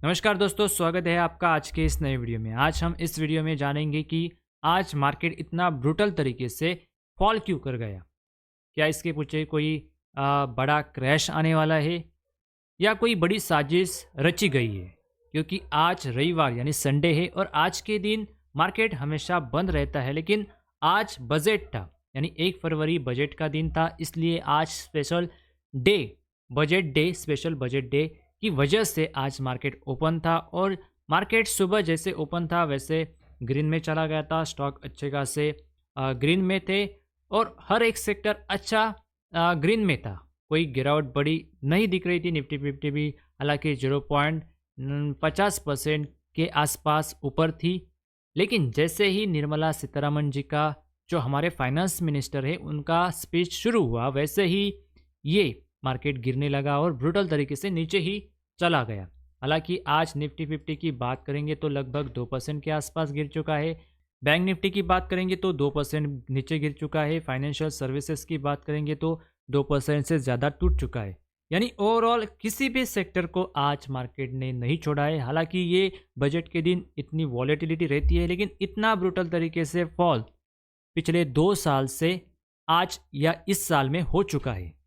नमस्कार दोस्तों, स्वागत है आपका आज के इस नए वीडियो में। आज हम इस वीडियो में जानेंगे कि आज मार्केट इतना ब्रूटल तरीके से फॉल क्यों कर गया। क्या इसके पीछे कोई बड़ा क्रैश आने वाला है या कोई बड़ी साजिश रची गई है? क्योंकि आज रविवार यानी संडे है और आज के दिन मार्केट हमेशा बंद रहता है, लेकिन आज बजट था यानी 1 फरवरी बजट का दिन था, इसलिए आज special day, budget day, special budget day की वजह से आज मार्केट ओपन था। और मार्केट सुबह जैसे ओपन था वैसे ग्रीन में चला गया था। स्टॉक अच्छे खासे ग्रीन में थे और हर एक सेक्टर अच्छा ग्रीन में था। कोई गिरावट बड़ी नहीं दिख रही थी। निफ्टी फिफ्टी भी हालांकि 0.50% के आसपास ऊपर थी, लेकिन जैसे ही निर्मला सीतारमण जी का, जो हमारे फाइनेंस मिनिस्टर है, उनका स्पीच शुरू हुआ, वैसे ही ये मार्केट गिरने लगा और ब्रूटल तरीके से नीचे ही चला गया। हालांकि आज निफ्टी फिफ्टी की बात करेंगे तो लगभग 2% के आसपास गिर चुका है। बैंक निफ्टी की बात करेंगे तो 2% नीचे गिर चुका है। फाइनेंशियल सर्विसेज की बात करेंगे तो 2% से ज़्यादा टूट चुका है। यानी ओवरऑल किसी भी सेक्टर को आज मार्केट ने नहीं छोड़ा है। हालांकि ये बजट के दिन इतनी वॉलेटिलिटी रहती है, लेकिन इतना ब्रूटल तरीके से फॉल पिछले 2 साल से आज या इस साल में हो चुका है।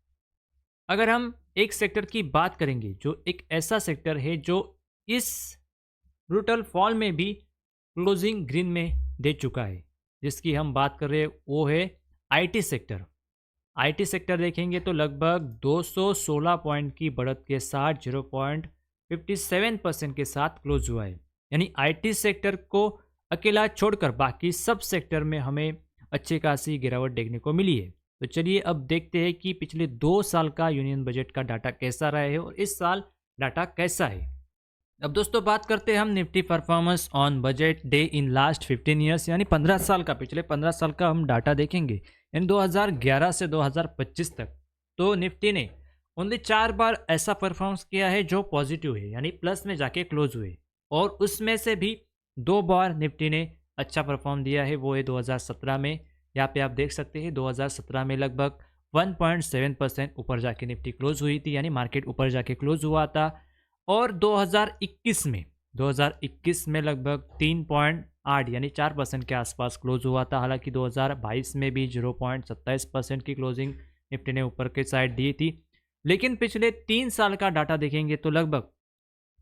अगर हम एक सेक्टर की बात करेंगे, जो एक ऐसा सेक्टर है जो इस ब्रूटल फॉल में भी क्लोजिंग ग्रीन में दे चुका है, जिसकी हम बात कर रहे हैं, वो है आईटी सेक्टर। आईटी सेक्टर देखेंगे तो लगभग 216 पॉइंट की बढ़त के साथ 0.57% के साथ क्लोज हुआ है। यानी आईटी सेक्टर को अकेला छोड़कर बाकी सब सेक्टर में हमें अच्छी खासी गिरावट देखने को मिली है। तो चलिए अब देखते हैं कि पिछले 2 साल का यूनियन बजट का डाटा कैसा रहा है और इस साल डाटा कैसा है। अब दोस्तों बात करते हैं हम Nifty performance on budget day in last 15 years, यानी 15 साल का, पिछले 15 साल का हम डाटा देखेंगे, यानी 2011 से 2025 तक। तो निफ्टी ने ओनली 4 बार ऐसा परफॉर्मेंस किया है जो पॉजिटिव है, यानी प्लस में जाके क्लोज हुए, और उसमें से भी 2 बार निफ्टी ने अच्छा परफॉर्म दिया है। वो है 2017 में। यहाँ पे आप देख सकते हैं 2017 में लगभग 1.7% ऊपर जाके निफ्टी क्लोज हुई थी, यानी मार्केट ऊपर जाके क्लोज हुआ था। और 2021 में लगभग 3.8 यानी 4% के आसपास क्लोज हुआ था। हालांकि 2022 में भी 0.27% की क्लोजिंग निफ्टी ने ऊपर के साइड दी थी। लेकिन पिछले 3 साल का डाटा देखेंगे तो लगभग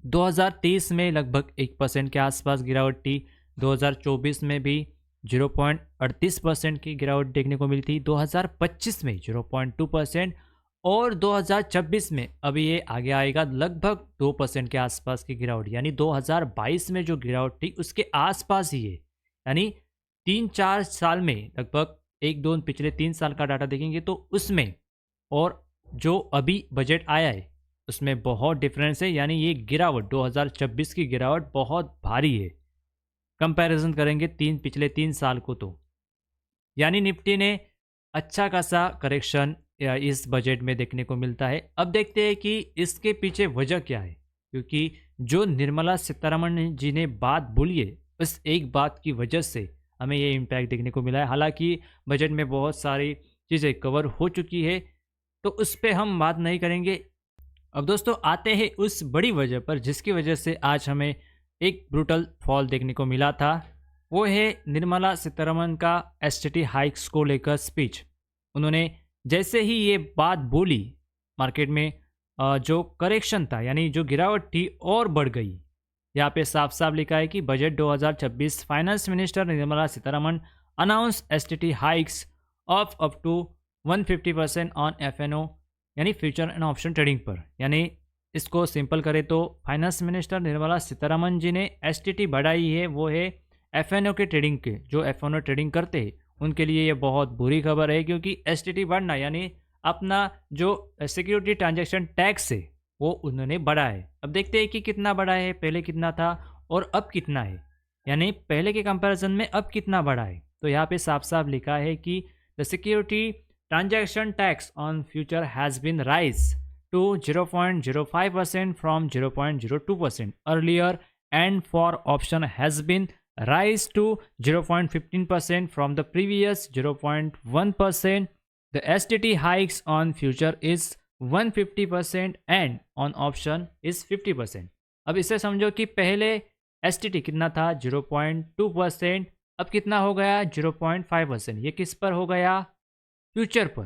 2023 में लगभग 1% के आसपास गिरावट थी। 2024 में भी 0.38% की गिरावट देखने को मिली थी। 2025 में 0.2% और 2026 में अभी ये आगे आएगा लगभग 2% के आसपास की गिरावट, यानी 2022 में जो गिरावट थी उसके आसपास ही है। यानी 3-4 साल में लगभग 1-2 पिछले 3 साल का डाटा देखेंगे तो उसमें और जो अभी बजट आया है उसमें बहुत डिफरेंस है। यानी ये गिरावट 2026 की गिरावट बहुत भारी है कंपैरिजन करेंगे पिछले 3 साल को। तो यानी निफ्टी ने अच्छा खासा करेक्शन इस बजट में देखने को मिलता है। अब देखते हैं कि इसके पीछे वजह क्या है, क्योंकि जो निर्मला सीतारमण जी ने बात बोली है, उस एक बात की वजह से हमें ये इम्पैक्ट देखने को मिला है। हालांकि बजट में बहुत सारी चीज़ें कवर हो चुकी है, तो उस पर हम बात नहीं करेंगे। अब दोस्तों आते हैं उस बड़ी वजह पर जिसकी वजह से आज हमें एक ब्रूटल फॉल देखने को मिला था। वो है निर्मला सीतारमण का एसटीटी हाइक्स को लेकर स्पीच। उन्होंने जैसे ही ये बात बोली, मार्केट में जो करेक्शन था यानी जो गिरावट थी और बढ़ गई। यहाँ पे साफ साफ लिखा है कि budget 2026 finance minister Nirmala Sitharaman announce STT hikes of up to 150% on FNO यानी फ्यूचर एंड ऑप्शन ट्रेडिंग पर। यानी इसको सिंपल करें तो फाइनेंस मिनिस्टर निर्मला सीतारमण जी ने एसटीटी बढ़ाई है, वो है एफएनओ के ट्रेडिंग के। जो एफएनओ ट्रेडिंग करते हैं उनके लिए ये बहुत बुरी खबर है, क्योंकि एसटीटी बढ़ना यानी अपना जो सिक्योरिटी ट्रांजैक्शन टैक्स है वो उन्होंने बढ़ा है। अब देखते हैं कि कितना बढ़ा है, पहले कितना था और अब कितना है, यानी पहले के कंपैरिजन में अब कितना बढ़ा है। तो यहाँ पे साफ साफ लिखा है कि the security transaction tax on future has been raise to 0.05% from 0.02% earlier, and for option has been raised to 0.15% from the previous 0.1%. The STT hikes on future is 150% and on option is 50%. अब इसे समझो कि पहले STT कितना था 0.2%, अब कितना हो गया 0.5%। ये किस पर हो गया? फ्यूचर पर।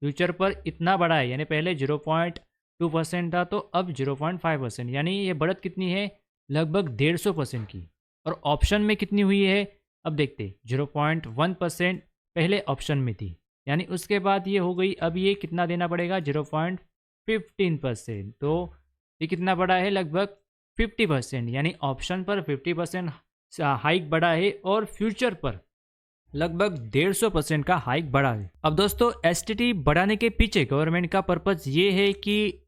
फ्यूचर पर इतना बढ़ा है, यानी पहले 0.2% था तो अब 0.5%, यानी ये बढ़त कितनी है? लगभग 150% की। और ऑप्शन में कितनी हुई है? अब देखते, 0.1% पहले ऑप्शन में थी, यानी उसके बाद ये हो गई, अब ये कितना देना पड़ेगा? 0.15%। तो ये कितना बढ़ा है? लगभग 50%, यानी ऑप्शन पर 50% हाइक बढ़ा है और फ्यूचर पर लगभग 150% का हाइक बढ़ा है। अब दोस्तों, एसटीटी बढ़ाने के पीछे गवर्नमेंट का पर्पस ये है कि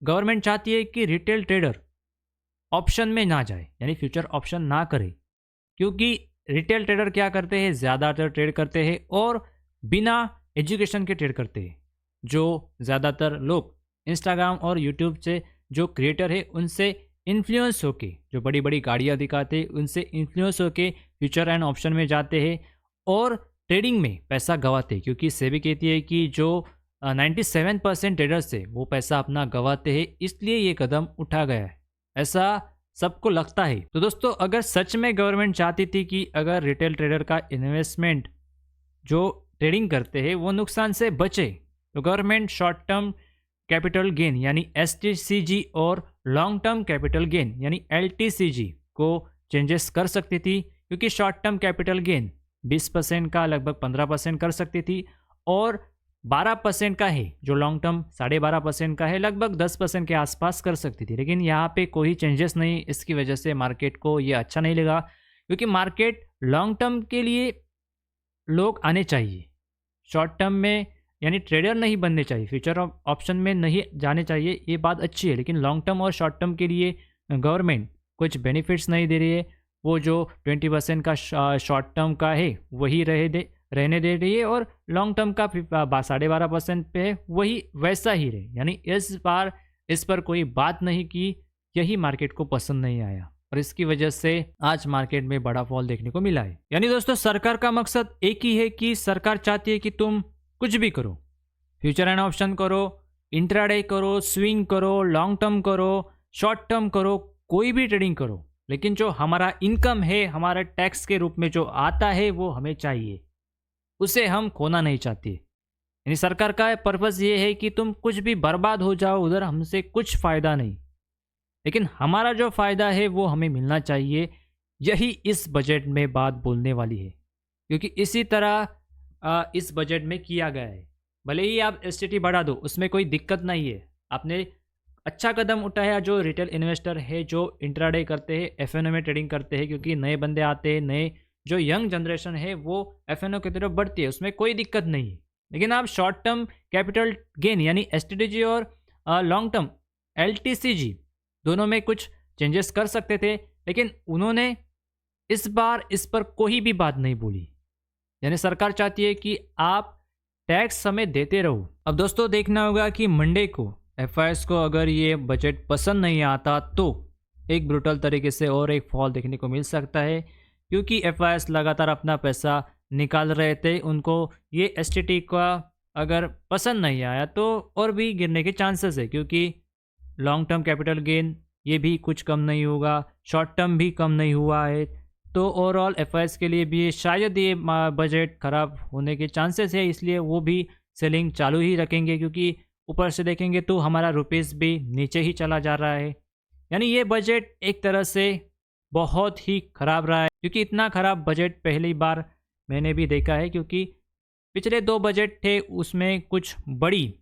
गवर्नमेंट चाहती है कि रिटेल ट्रेडर ऑप्शन में ना जाए, यानी फ्यूचर ऑप्शन ना करे, क्योंकि रिटेल ट्रेडर क्या करते हैं? ज़्यादातर ट्रेड करते हैं और बिना एजुकेशन के ट्रेड करते हैं। जो ज़्यादातर लोग इंस्टाग्राम और यूट्यूब से जो क्रिएटर है उनसे इन्फ्लुएंस होके, जो बड़ी बड़ी गाड़ियाँ दिखाते हैं उनसे इन्फ्लुएंस होके फ्यूचर एंड ऑप्शन में जाते हैं और ट्रेडिंग में पैसा गंवाते हैं, क्योंकि सेबी कहती है कि जो 97% ट्रेडर्स है वो पैसा अपना गंवाते हैं, इसलिए ये कदम उठा गया है, ऐसा सबको लगता है। तो दोस्तों, अगर सच में गवर्नमेंट चाहती थी कि अगर रिटेल ट्रेडर का इन्वेस्टमेंट जो ट्रेडिंग करते हैं वो नुकसान से बचे, तो government short term capital gain यानी एसटीसीजी और लॉन्ग टर्म कैपिटल गेन यानी एलटीसीजी को चेंजेस कर सकती थी, क्योंकि शॉर्ट टर्म कैपिटल गेन 20% का लगभग 15% कर सकती थी और 12% का है जो लॉन्ग टर्म 12.5% का है लगभग 10% के आसपास कर सकती थी। लेकिन यहाँ पे कोई चेंजेस नहीं, इसकी वजह से मार्केट को ये अच्छा नहीं लगा, क्योंकि मार्केट लॉन्ग टर्म के लिए लोग आने चाहिए, शॉर्ट टर्म में यानी ट्रेडर नहीं बनने चाहिए, फ्यूचर ऑप्शन में नहीं जाने चाहिए, ये बात अच्छी है। लेकिन लॉन्ग टर्म और शॉर्ट टर्म के लिए गवर्नमेंट कुछ बेनिफिट्स नहीं दे रही है, वो जो 20% का शॉर्ट टर्म का है वही रहने दे रही है और लॉन्ग टर्म का 12.5% पे है वही वैसा ही रहे, यानी इस बार इस पर कोई बात नहीं की, यही मार्केट को पसंद नहीं आया और इसकी वजह से आज मार्केट में बड़ा फॉल देखने को मिला है। यानी दोस्तों, सरकार का मकसद एक ही है कि सरकार चाहती है कि तुम कुछ भी करो, फ्यूचर एंड ऑप्शन करो, इंट्राडे करो, स्विंग करो, लॉन्ग टर्म करो, शॉर्ट टर्म करो, कोई भी ट्रेडिंग करो, लेकिन जो हमारा इनकम है, हमारा टैक्स के रूप में जो आता है वो हमें चाहिए, उसे हम खोना नहीं चाहते। यानी सरकार का पर्पस ये है कि तुम कुछ भी बर्बाद हो जाओ उधर, हमसे कुछ फ़ायदा नहीं, लेकिन हमारा जो फ़ायदा है वो हमें मिलना चाहिए। यही इस बजट में बात बोलने वाली है, क्योंकि इसी तरह इस बजट में किया गया है। भले ही आप एसटीटी बढ़ा दो, उसमें कोई दिक्कत नहीं है, आपने अच्छा कदम उठाया। जो रिटेल इन्वेस्टर है, जो इंट्राडे करते हैं, एफएनओ में ट्रेडिंग करते हैं, क्योंकि नए बंदे आते हैं, नए जो यंग जनरेशन है वो एफएनओ की तरफ बढ़ती है, उसमें कोई दिक्कत नहीं है। लेकिन आप शॉर्ट टर्म कैपिटल गेन यानी एसटीडीजी और लॉन्ग टर्म एलटीसीजी दोनों में कुछ चेंजेस कर सकते थे, लेकिन उन्होंने इस बार इस पर कोई भी बात नहीं बोली। यानी सरकार चाहती है कि आप टैक्स हमें देते रहो। अब दोस्तों, देखना होगा कि मंडे को एफआईएस को अगर ये बजट पसंद नहीं आता तो एक ब्रूटल तरीके से और एक फॉल देखने को मिल सकता है, क्योंकि एफआईएस लगातार अपना पैसा निकाल रहे थे। उनको ये एसटीटी का अगर पसंद नहीं आया तो और भी गिरने के चांसेस है, क्योंकि लॉन्ग टर्म कैपिटल गेन ये भी कुछ कम नहीं होगा, शॉर्ट टर्म भी कम नहीं हुआ है, तो ओवरऑल एफआईएस के लिए भी शायद ये बजट ख़राब होने के चांसेस है, इसलिए वो भी सेलिंग चालू ही रखेंगे, क्योंकि ऊपर से देखेंगे तो हमारा रुपीस भी नीचे ही चला जा रहा है। यानी ये बजट एक तरह से बहुत ही ख़राब रहा है, क्योंकि इतना ख़राब बजट पहली बार मैंने भी देखा है, क्योंकि पिछले 2 बजट थे उसमें कुछ बड़ी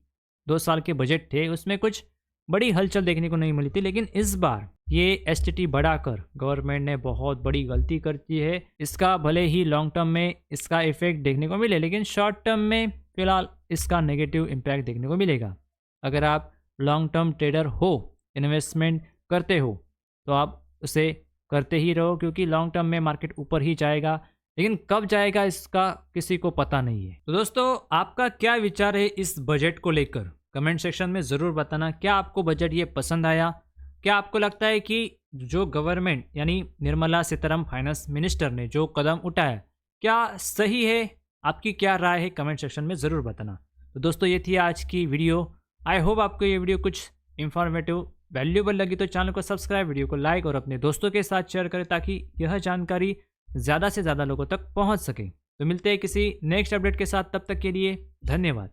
2 साल के बजट थे उसमें कुछ बड़ी हलचल देखने को नहीं मिली थी, लेकिन इस बार ये एसटीटी बढ़ाकर गवर्नमेंट ने बहुत बड़ी गलती करती है। इसका भले ही लॉन्ग टर्म में इसका इफेक्ट देखने को मिले, लेकिन शॉर्ट टर्म में फ़िलहाल इसका नेगेटिव इम्पैक्ट देखने को मिलेगा। अगर आप लॉन्ग टर्म ट्रेडर हो, इन्वेस्टमेंट करते हो, तो आप उसे करते ही रहो, क्योंकि लॉन्ग टर्म में मार्केट ऊपर ही जाएगा, लेकिन कब जाएगा इसका किसी को पता नहीं है। तो दोस्तों, आपका क्या विचार है इस बजट को लेकर? कमेंट सेक्शन में ज़रूर बताना। क्या आपको बजट ये पसंद आया? क्या आपको लगता है कि जो गवर्नमेंट यानी निर्मला सीतारमण फाइनेंस मिनिस्टर ने जो कदम उठाया क्या सही है? आपकी क्या राय है? कमेंट सेक्शन में ज़रूर बताना। तो दोस्तों, ये थी आज की वीडियो। आई होप आपको ये वीडियो कुछ इन्फॉर्मेटिव वैल्यूएबल लगी तो चैनल को सब्सक्राइब, वीडियो को लाइक और अपने दोस्तों के साथ शेयर करें ताकि यह जानकारी ज़्यादा से ज़्यादा लोगों तक पहुंच सके। तो मिलते हैं किसी नेक्स्ट अपडेट के साथ, तब तक के लिए धन्यवाद।